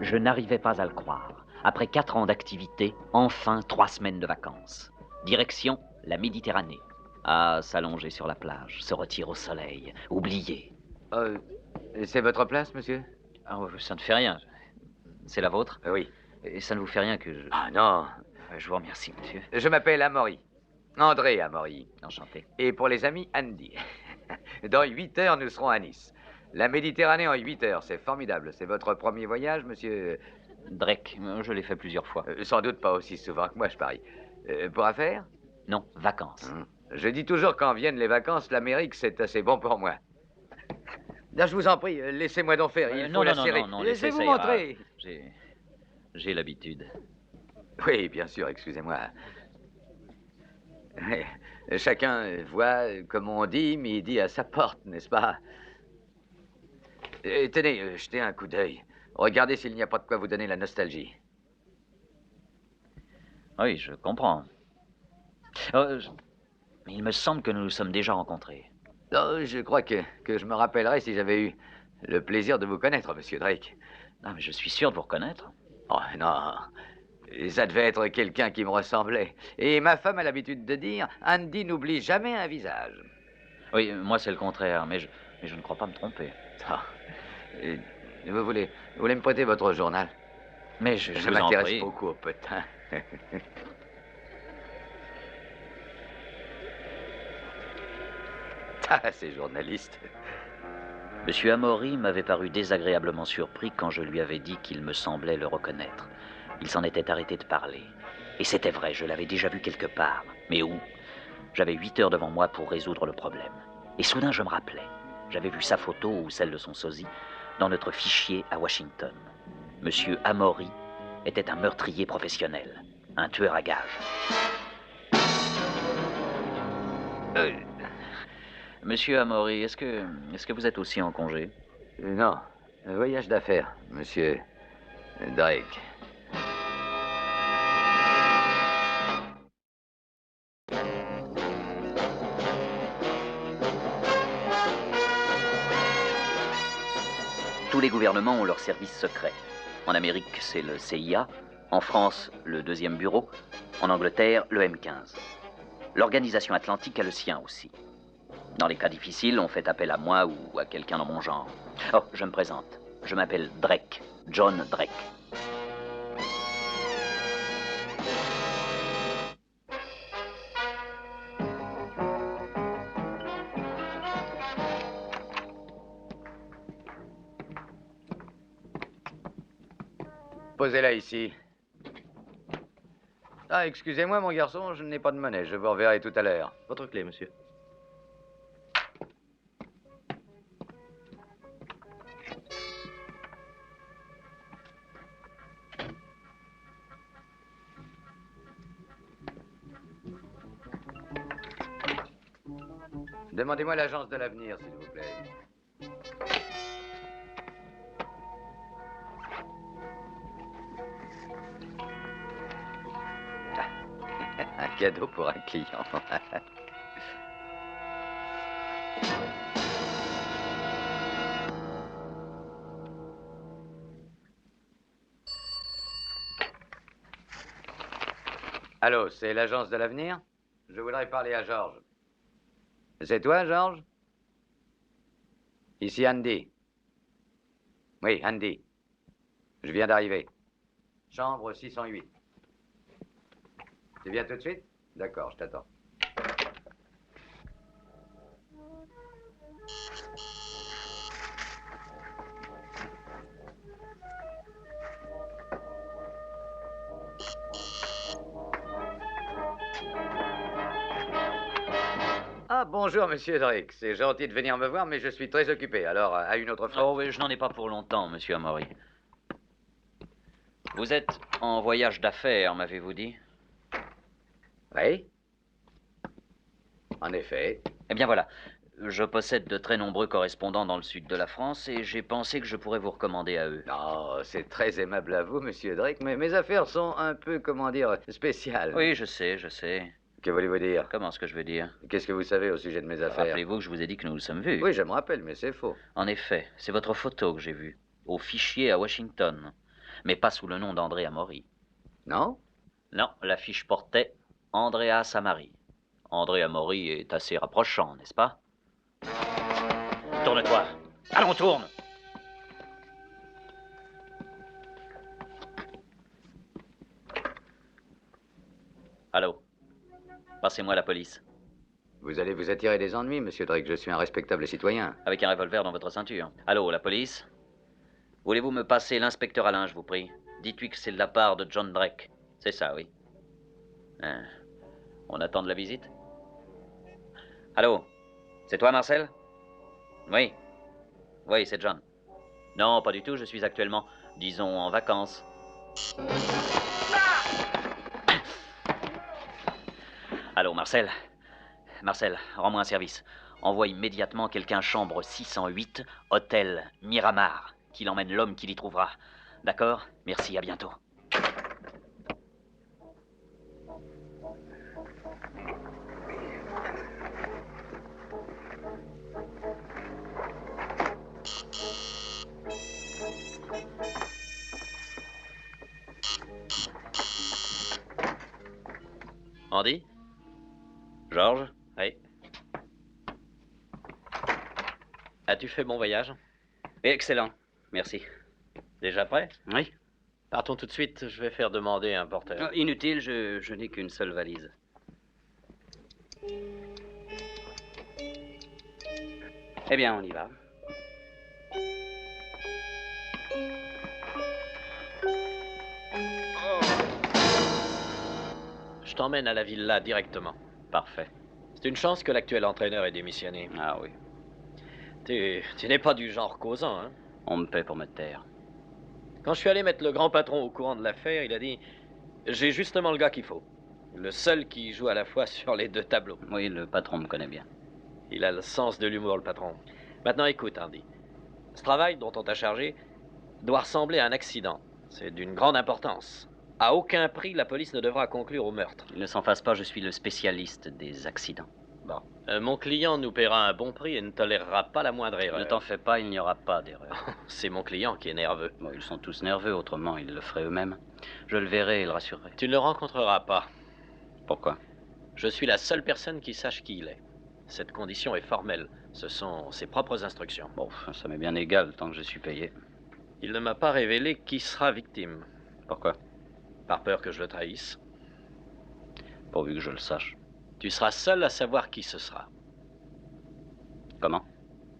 Je n'arrivais pas à le croire. Après 4 ans d'activité, enfin 3 semaines de vacances. Direction, la Méditerranée. Ah, s'allonger sur la plage, se retirer au soleil, oublier. C'est votre place, monsieur? Ah, ça ne fait rien. C'est la vôtre? Oui. Et ça ne vous fait rien que je... Ah non. Je vous remercie, monsieur. Je m'appelle Amaury. André Amaury. Enchanté. Et pour les amis, Andy. Dans 8 heures, nous serons à Nice. La Méditerranée en 8 heures, c'est formidable. C'est votre premier voyage, monsieur? Drake, je l'ai fait plusieurs fois. Sans doute pas aussi souvent que moi, je parie. Pour affaires? Non, vacances. Je dis toujours quand viennent les vacances, l'Amérique, c'est assez bon pour moi. Non, je vous en prie, laissez-moi donc faire. Il faut la serrer. Non, laissez-vous montrer. J'ai l'habitude. Oui, bien sûr, excusez-moi. Chacun voit, comme on dit, midi à sa porte, n'est-ce pas? Tenez, jetez un coup d'œil. Regardez s'il n'y a pas de quoi vous donner la nostalgie. Oui, je comprends. Mais il me semble que nous nous sommes déjà rencontrés. Oh, je crois que je me rappellerai si j'avais eu le plaisir de vous connaître, monsieur Drake. Non, mais je suis sûr de vous reconnaître. Oh, non. Ça devait être quelqu'un qui me ressemblait. Et ma femme a l'habitude de dire, Andy n'oublie jamais un visage. Oui, moi c'est le contraire, mais je ne crois pas me tromper. Vous voulez me prêter votre journal? Mais je vous en m'intéresse prie. beaucoup au potin. Ah, ces journalistes. Monsieur Amaury m'avait paru désagréablement surpris quand je lui avais dit qu'il me semblait le reconnaître. Il s'en était arrêté de parler. Et c'était vrai, je l'avais déjà vu quelque part. Mais où? J'avais 8 heures devant moi pour résoudre le problème. Et soudain, je me rappelais. J'avais vu sa photo ou celle de son sosie dans notre fichier à Washington. Monsieur Amaury était un meurtrier professionnel, un tueur à gages. Monsieur Amaury, est-ce que vous êtes aussi en congé? Non, un voyage d'affaires, monsieur Drake. Tous les gouvernements ont leurs services secrets. En Amérique, c'est le CIA. En France, le 2e bureau. En Angleterre, le M15. L'organisation atlantique a le sien aussi. Dans les cas difficiles, on fait appel à moi ou à quelqu'un dans mon genre. Oh, je me présente. Je m'appelle Drake. John Drake. Posez-la ici. Ah, excusez-moi, mon garçon, je n'ai pas de monnaie. Je vous reverrai tout à l'heure. Votre clé, monsieur. Demandez-moi l'agence de l'avenir, s'il vous plaît. Un cadeau pour un client. Allô, c'est l'agence de l'avenir? Je voudrais parler à Georges. C'est toi, Georges? Ici Andy. Oui, Andy. Je viens d'arriver. Chambre 608. Tu viens tout de suite? D'accord, je t'attends. Ah, bonjour, monsieur Drake. C'est gentil de venir me voir, mais je suis très occupé. Alors, à une autre fois. Oh, mais je n'en ai pas pour longtemps, monsieur Amaury. Vous êtes en voyage d'affaires, m'avez-vous dit? Oui. En effet. Eh bien voilà, je possède de très nombreux correspondants dans le sud de la France et j'ai pensé que je pourrais vous recommander à eux. Oh, c'est très aimable à vous, monsieur Drake, mais mes affaires sont un peu, comment dire, spéciales. Oui, je sais. Que voulez-vous dire? Comment ce que je veux dire? Qu'est-ce que vous savez au sujet de mes affaires? Rappelez-vous que je vous ai dit que nous nous sommes vus. Oui, je me rappelle, mais c'est faux. En effet, c'est votre photo que j'ai vue, au fichier à Washington. mais pas sous le nom d'André Amaury. Non? Non, l'affiche portait Andrea Samari. André Amaury est assez rapprochant, n'est-ce pas? Tourne-toi. Allons, tourne. Allô? Passez-moi la police. Vous allez vous attirer des ennuis, monsieur Drake. Je suis un respectable citoyen. Avec un revolver dans votre ceinture. Allô, la police? Voulez-vous me passer l'inspecteur Alain, je vous prie? Dites-lui que c'est de la part de John Drake. C'est ça, oui. On attend de la visite? Allô? C'est toi, Marcel? Oui. Oui, c'est John. Non, pas du tout, je suis actuellement, disons, en vacances. Allô, Marcel? Marcel, rends-moi un service. Envoie immédiatement quelqu'un chambre 608, hôtel Miramar, qu'il emmène l'homme qu'il y trouvera. D'accord? Merci, à bientôt. Andy? Georges? Oui. As-tu fait bon voyage? Excellent, merci. Déjà prêt? Oui. Partons tout de suite, je vais faire demander un porteur. Inutile, je n'ai qu'une seule valise. Eh bien, on y va. Je t'emmène à la villa directement. Parfait. C'est une chance que l'actuel entraîneur ait démissionné. Ah oui. Tu n'es pas du genre causant, hein? On me paie pour me taire. Quand je suis allé mettre le grand patron au courant de l'affaire, il a dit « J'ai justement le gars qu'il faut. Le seul qui joue à la fois sur les deux tableaux. » Oui, le patron me connaît bien. Il a le sens de l'humour, le patron. Maintenant, écoute, Andy. Ce travail dont on t'a chargé doit ressembler à un accident. C'est d'une grande importance. À aucun prix, la police ne devra conclure au meurtre. Il ne s'en fasse pas, je suis le spécialiste des accidents. Bon. Mon client nous paiera un bon prix et ne tolérera pas la moindre erreur. Ne t'en fais pas, il n'y aura pas d'erreur. C'est mon client qui est nerveux. Bon, ils sont tous nerveux, autrement ils le feraient eux-mêmes. Je le verrai et le rassurerai. Tu ne le rencontreras pas. Pourquoi? Je suis la seule personne qui sache qui il est. Cette condition est formelle. Ce sont ses propres instructions. Bon, ça m'est bien égal tant que je suis payé. Il ne m'a pas révélé qui sera victime. Pourquoi? Par peur que je le trahisse. Pourvu que je le sache. Tu seras seul à savoir qui ce sera. Comment?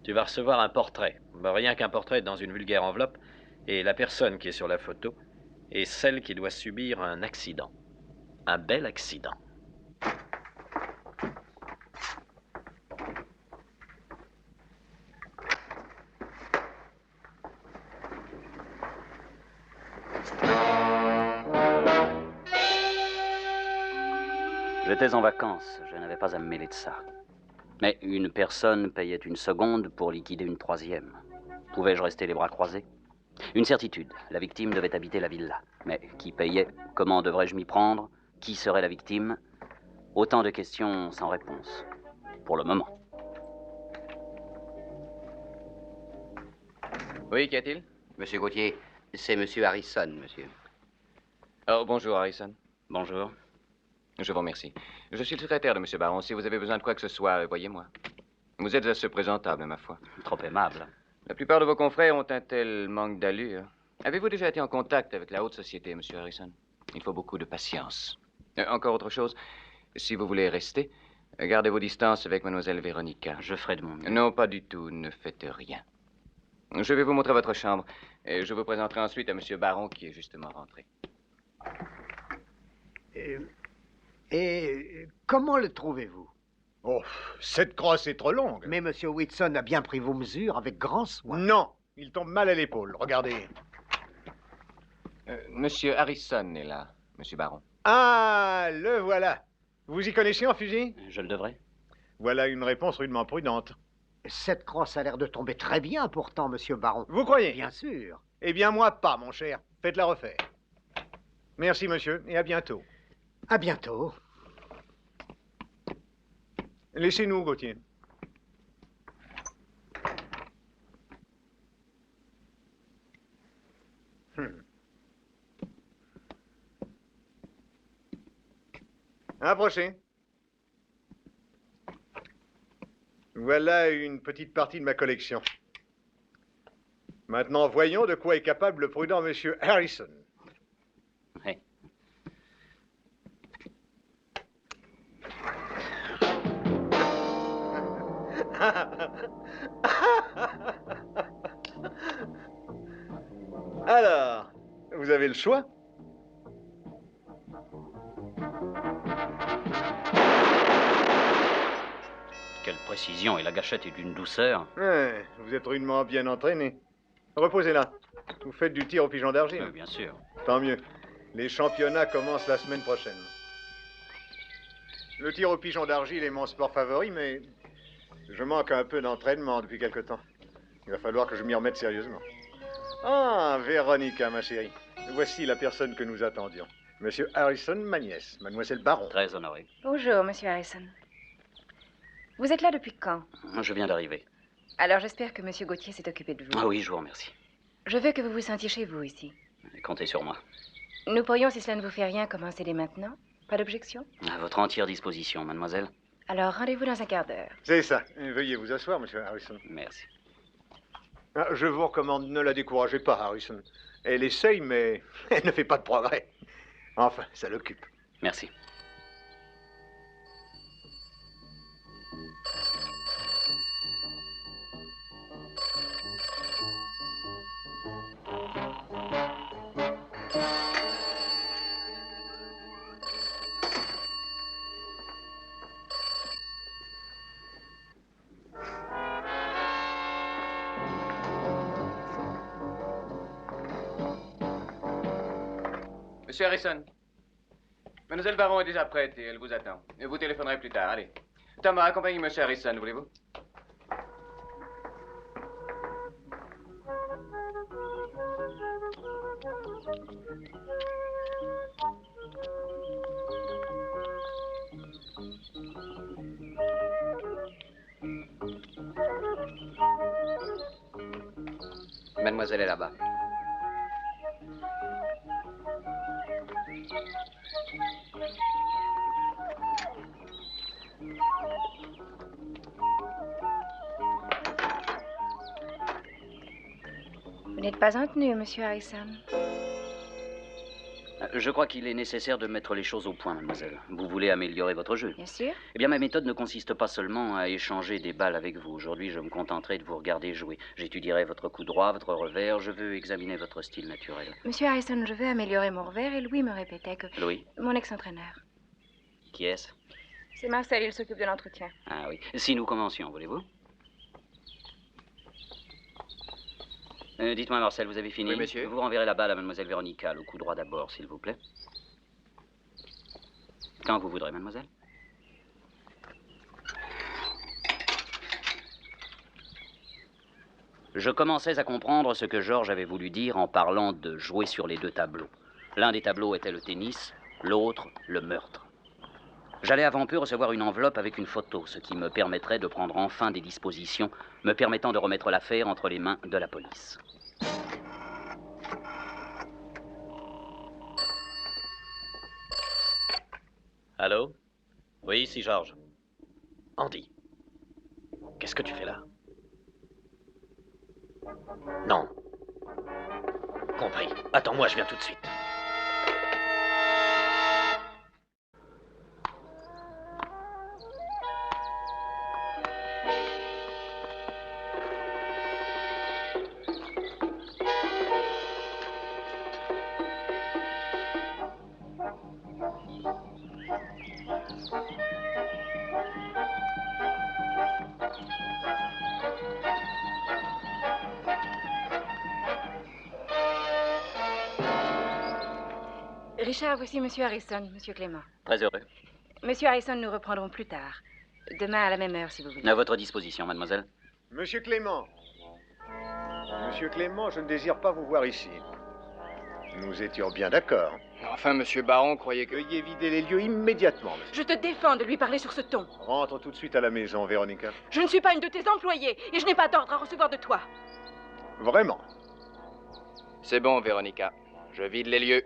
Tu vas recevoir un portrait. Rien qu'un portrait dans une vulgaire enveloppe. Et la personne qui est sur la photo est celle qui doit subir un accident. Un bel accident. J'étais en vacances, je n'avais pas à me mêler de ça. Mais une personne payait une seconde pour liquider une troisième. Pouvais-je rester les bras croisés? Une certitude, la victime devait habiter la villa. Mais qui payait? Comment devrais-je m'y prendre? Qui serait la victime? Autant de questions sans réponse. Pour le moment. Oui, qu'y a-t-il? Monsieur Gauthier, c'est monsieur Harrison, monsieur. Oh, bonjour, Harrison. Bonjour. Je vous remercie. Je suis le secrétaire de M. Baron. Si vous avez besoin de quoi que ce soit, voyez-moi. Vous êtes assez présentable, ma foi. Trop aimable. La plupart de vos confrères ont un tel manque d'allure. Avez-vous déjà été en contact avec la haute société, M. Harrison? Il faut beaucoup de patience. Encore autre chose, si vous voulez rester, gardez vos distances avec mademoiselle Véronica. Je ferai de mon mieux. Non, pas du tout. Ne faites rien. Je vais vous montrer votre chambre. Et je vous présenterai ensuite à M. Baron qui est justement rentré. Et comment le trouvez-vous? Oh, cette crosse est trop longue. Mais Monsieur Whitson a bien pris vos mesures avec grand soin. Non, il tombe mal à l'épaule, regardez. Monsieur Harrison est là, M. Baron. Ah, le voilà. Vous y connaissez en fusil? Je le devrais? Voilà une réponse rudement prudente. Cette crosse a l'air de tomber très bien pourtant, Monsieur Baron. Vous croyez? Bien sûr. Eh bien, moi pas, mon cher. Faites-la refaire. Merci, monsieur, et à bientôt. À bientôt. Laissez-nous, Gauthier. Approchez. Voilà une petite partie de ma collection. Maintenant, voyons de quoi est capable le prudent monsieur Harrison. Oui. Alors, vous avez le choix? Quelle précision, et la gâchette est d'une douceur. Ouais, vous êtes rudement bien entraîné. Reposez là. Vous faites du tir au pigeon d'argile? Bien sûr. Tant mieux. Les championnats commencent la semaine prochaine. Le tir au pigeon d'argile est mon sport favori, mais je manque un peu d'entraînement depuis quelque temps. Il va falloir que je m'y remette sérieusement. Ah, Véronica, ma chérie. Voici la personne que nous attendions. Monsieur Harrison, ma nièce, mademoiselle Baron. Très honoré. Bonjour, monsieur Harrison. Vous êtes là depuis quand? Je viens d'arriver. Alors j'espère que monsieur Gauthier s'est occupé de vous. Ah oui, je vous remercie. Je veux que vous vous sentiez chez vous ici. Comptez sur moi. Nous pourrions, si cela ne vous fait rien, commencer dès maintenant. Pas d'objection? À votre entière disposition, mademoiselle. Alors rendez-vous dans un quart d'heure. C'est ça. Veuillez vous asseoir, monsieur Harrison. Merci. Ah, je vous recommande, ne la découragez pas, Harrison. Elle essaye, mais elle ne fait pas de progrès. Enfin, ça l'occupe. Merci. Monsieur Harrison, mademoiselle Baron est déjà prête et elle vous attend. Et vous téléphonerez plus tard, allez. Thomas, accompagnez monsieur Harrison, voulez-vous? Mademoiselle est là-bas. Vous n'êtes pas en tenue, monsieur Harrison. Je crois qu'il est nécessaire de mettre les choses au point, mademoiselle. Vous voulez améliorer votre jeu? Bien sûr. Eh bien, ma méthode ne consiste pas seulement à échanger des balles avec vous. Aujourd'hui, je me contenterai de vous regarder jouer. J'étudierai votre coup droit, votre revers. Je veux examiner votre style naturel. Monsieur Harrison, je veux améliorer mon revers et Louis me répétait que... Louis? Mon ex-entraîneur. Qui est-ce? C'est Marcel, il s'occupe de l'entretien. Ah oui. Si nous commencions, voulez-vous? Dites-moi, Marcel, vous avez fini? Oui, monsieur. Vous renverrez la balle à mademoiselle Véronica, le coup droit d'abord, s'il vous plaît. Quand vous voudrez, mademoiselle. Je commençais à comprendre ce que Georges avait voulu dire en parlant de jouer sur les deux tableaux. L'un des tableaux était le tennis, l'autre, le meurtre. J'allais avant peu recevoir une enveloppe avec une photo, ce qui me permettrait de prendre enfin des dispositions me permettant de remettre l'affaire entre les mains de la police. Allô? Oui, ici Georges. Andy, qu'est-ce que tu fais là? Non. Compris. Attends-moi, je viens tout de suite. Richard, voici monsieur Harrison, monsieur Clément. Très heureux. Monsieur Harrison, nous reprendrons plus tard. Demain à la même heure, si vous voulez. À votre disposition, mademoiselle. Monsieur Clément. Monsieur Clément, je ne désire pas vous voir ici. Nous étions bien d'accord. Enfin, monsieur Baron croyait que... Veuillez vider les lieux immédiatement, monsieur. Je te défends de lui parler sur ce ton. Rentre tout de suite à la maison, Véronica. Je ne suis pas une de tes employées et je n'ai pas d'ordre à recevoir de toi. Vraiment. C'est bon, Véronica. Je vide les lieux.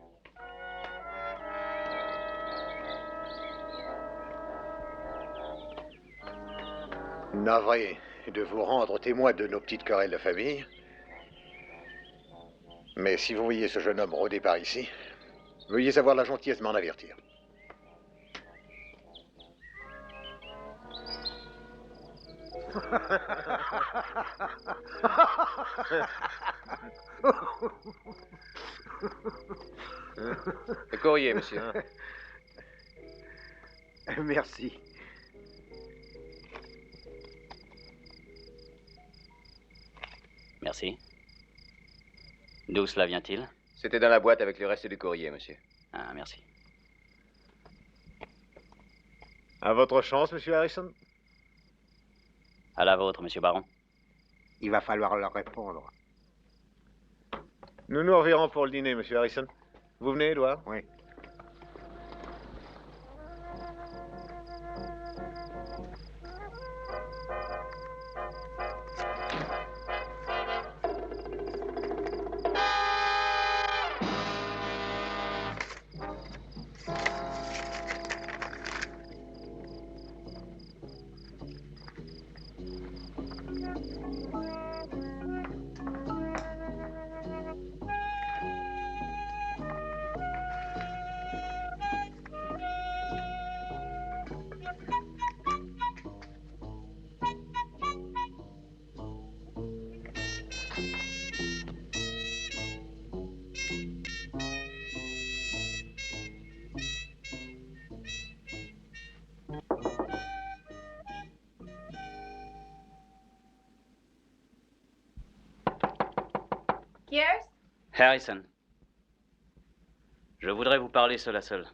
Navré de vous rendre témoin de nos petites querelles de famille. Mais si vous voyez ce jeune homme rôder par ici, veuillez avoir la gentillesse de m'en avertir. Le courrier, monsieur. Merci. Merci. D'où cela vient-il? C'était dans la boîte avec le reste du courrier, monsieur. Ah, merci. À votre chance, monsieur Harrison. À la vôtre, monsieur Baron. Il va falloir leur répondre. Nous nous reverrons pour le dîner, monsieur Harrison. Vous venez, Edouard? Oui. Yes? Harrison. Je voudrais vous parler seul à seul.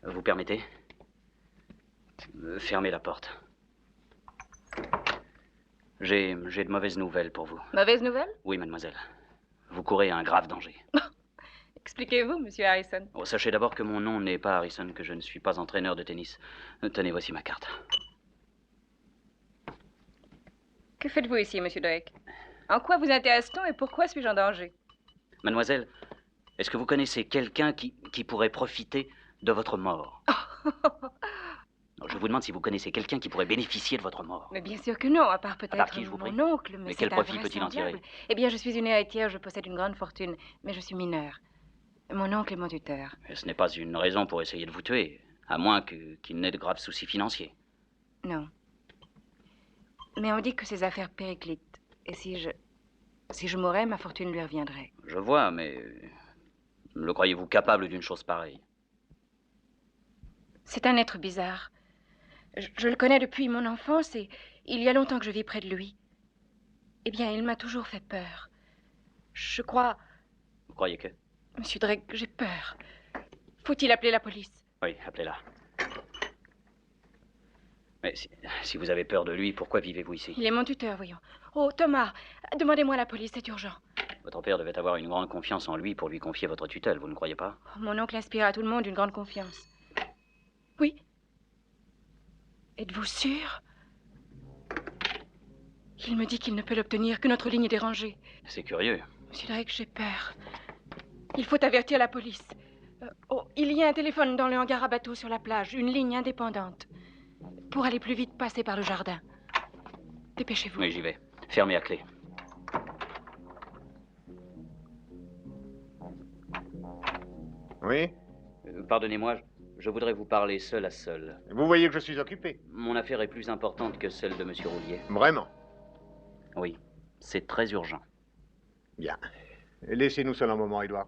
Vous permettez? Fermez la porte. J'ai de mauvaises nouvelles pour vous. Mauvaise nouvelle? Oui, mademoiselle. Vous courez un grave danger. Expliquez-vous, monsieur Harrison. Oh, sachez d'abord que mon nom n'est pas Harrison, que je ne suis pas entraîneur de tennis. Tenez, voici ma carte. Que faites-vous ici, monsieur Drake? En quoi vous intéresse-t-on et pourquoi suis-je en danger? Mademoiselle, est-ce que vous connaissez quelqu'un qui pourrait profiter de votre mort? Je vous demande si vous connaissez quelqu'un qui pourrait bénéficier de votre mort. Mais bien sûr que non, à part part peut-être qui, je vous prie? mon oncle. Mais c'est quel un profit vrai peut-il en tirer? semblable. Eh bien, je suis une héritière, je possède une grande fortune, mais je suis mineure. Mon oncle est mon tuteur. Et ce n'est pas une raison pour essayer de vous tuer, à moins qu'il n'ait de graves soucis financiers. Non. Mais on dit que ses affaires périclitent. Et si je mourais, ma fortune lui reviendrait. Je vois, mais le croyez-vous capable d'une chose pareille? C'est un être bizarre. Je le connais depuis mon enfance et il y a longtemps que je vis près de lui. Eh bien, il m'a toujours fait peur. Je crois... Vous croyez que? Monsieur Drake, j'ai peur. Faut-il appeler la police? Oui, appelez-la. Mais si vous avez peur de lui, pourquoi vivez-vous ici? Il est mon tuteur, voyons. Oh, Thomas, demandez-moi la police, c'est urgent. Votre père devait avoir une grande confiance en lui pour lui confier votre tutelle, vous ne croyez pas? Oh, mon oncle inspire à tout le monde une grande confiance. Oui. Êtes-vous sûr? Il me dit qu'il ne peut l'obtenir, que notre ligne est dérangée. C'est curieux. Monsieur Drake, j'ai peur. Il faut avertir la police. Il y a un téléphone dans le hangar à bateau sur la plage, une ligne indépendante. Pour aller plus vite, passez par le jardin. Dépêchez-vous. Oui, j'y vais. Fermez à clé. Oui? Pardonnez-moi, je voudrais vous parler seul à seul. Vous voyez que je suis occupé. Mon affaire est plus importante que celle de Monsieur Roulier. Vraiment? Oui, c'est très urgent. Bien. Laissez-nous seul un moment, Edouard.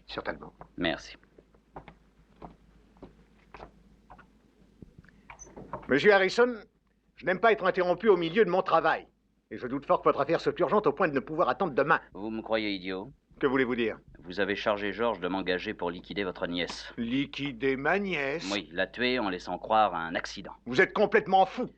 Certainement. Merci. Monsieur Harrison, je n'aime pas être interrompu au milieu de mon travail. Et je doute fort que votre affaire soit urgente au point de ne pouvoir attendre demain. Vous me croyez idiot? Que voulez-vous dire? Vous avez chargé Georges de m'engager pour liquider votre nièce. Liquider ma nièce? Oui, la tuer en laissant croire à un accident. Vous êtes complètement fou.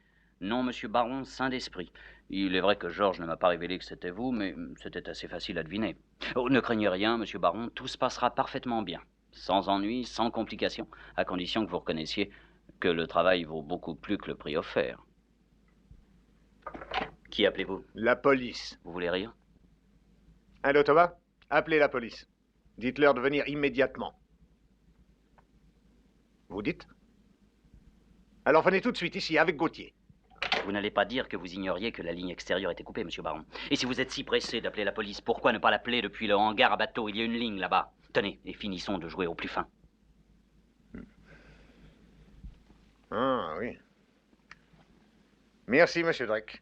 Non, monsieur Baron, saint d'esprit. Il est vrai que Georges ne m'a pas révélé que c'était vous, mais c'était assez facile à deviner. Oh, ne craignez rien, monsieur Baron, tout se passera parfaitement bien. Sans ennui, sans complications, à condition que vous reconnaissiez que le travail vaut beaucoup plus que le prix offert. Qui appelez-vous? La police. Vous voulez rire? Allô, Thomas? Appelez la police. Dites-leur de venir immédiatement. Vous dites? Alors venez tout de suite ici, avec Gauthier. Vous n'allez pas dire que vous ignoriez que la ligne extérieure était coupée, monsieur Baron. Et si vous êtes si pressé d'appeler la police, pourquoi ne pas l'appeler depuis le hangar à bateau? Il y a une ligne là-bas. Tenez, et finissons de jouer au plus fin. Ah, oui. Merci, monsieur Drake.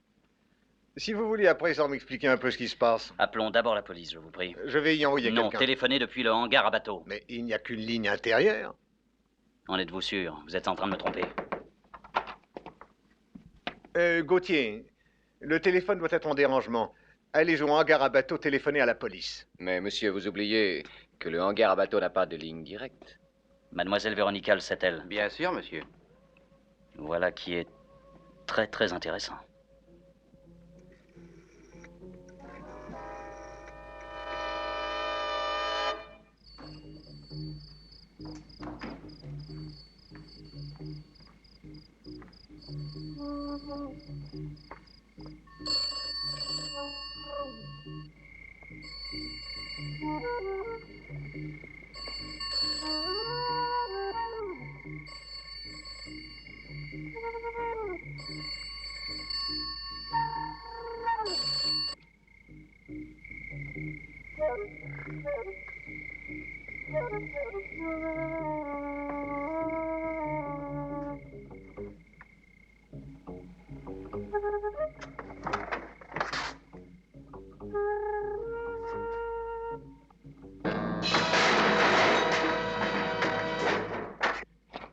Si vous voulez à présent m'expliquer un peu ce qui se passe. Appelons d'abord la police, je vous prie. Je vais y envoyer Non, quelqu'un. téléphonez depuis le hangar à bateau. Mais il n'y a qu'une ligne intérieure. En êtes-vous sûr? Vous êtes en train de me tromper. Gauthier, le téléphone doit être en dérangement. Allez au hangar à bateau téléphoner à la police. Mais monsieur, vous oubliez que le hangar à bateau n'a pas de ligne directe. Mademoiselle Véronica le sait-elle? Bien sûr, monsieur. Voilà qui est très très intéressant.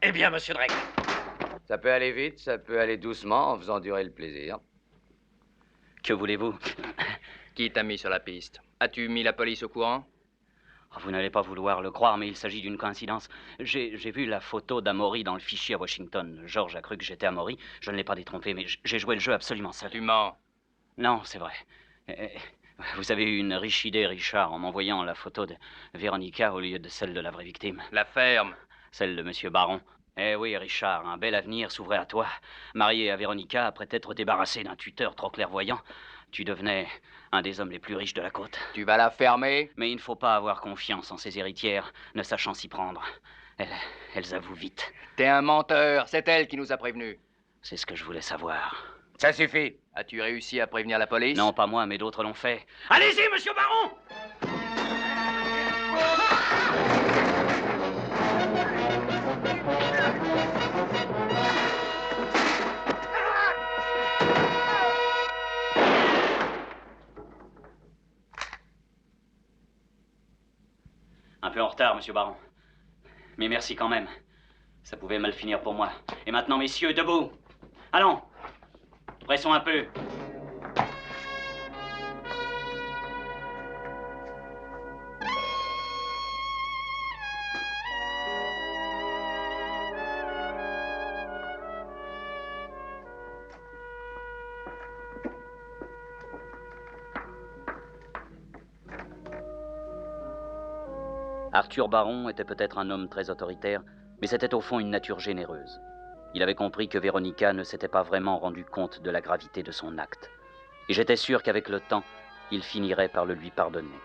Eh bien, monsieur Drake. Ça peut aller vite, ça peut aller doucement en faisant durer le plaisir. Que voulez-vous? Qui t'a mis sur la piste? As-tu mis la police au courant? Oh, vous n'allez pas vouloir le croire, mais il s'agit d'une coïncidence. J'ai vu la photo d'Amory dans le fichier à Washington. George a cru que j'étais Amory. Je ne l'ai pas détrompé, mais j'ai joué le jeu absolument seul. Tu mens. Non, c'est vrai. Vous avez eu une riche idée, Richard, en m'envoyant la photo de Véronica au lieu de celle de la vraie victime. La ferme. Celle de monsieur Baron. Eh oui, Richard, un bel avenir s'ouvrait à toi. Marié à Véronica, après t'être débarrassé d'un tuteur trop clairvoyant, tu devenais un des hommes les plus riches de la côte. Tu vas la fermer? Mais il ne faut pas avoir confiance en ses héritières, ne sachant s'y prendre. Elles avouent vite. T'es un menteur, c'est elle qui nous a prévenus. C'est ce que je voulais savoir. Ça suffit. As-tu réussi à prévenir la police? Non, pas moi, mais d'autres l'ont fait. Allez-y, monsieur Baron! Un peu en retard, monsieur Baron. Mais merci quand même. Ça pouvait mal finir pour moi. Et maintenant, messieurs, debout. Allons. Pressons un peu. Arthur Baron était peut-être un homme très autoritaire, mais c'était au fond une nature généreuse. Il avait compris que Véronica ne s'était pas vraiment rendu compte de la gravité de son acte. Et j'étais sûr qu'avec le temps, il finirait par le lui pardonner.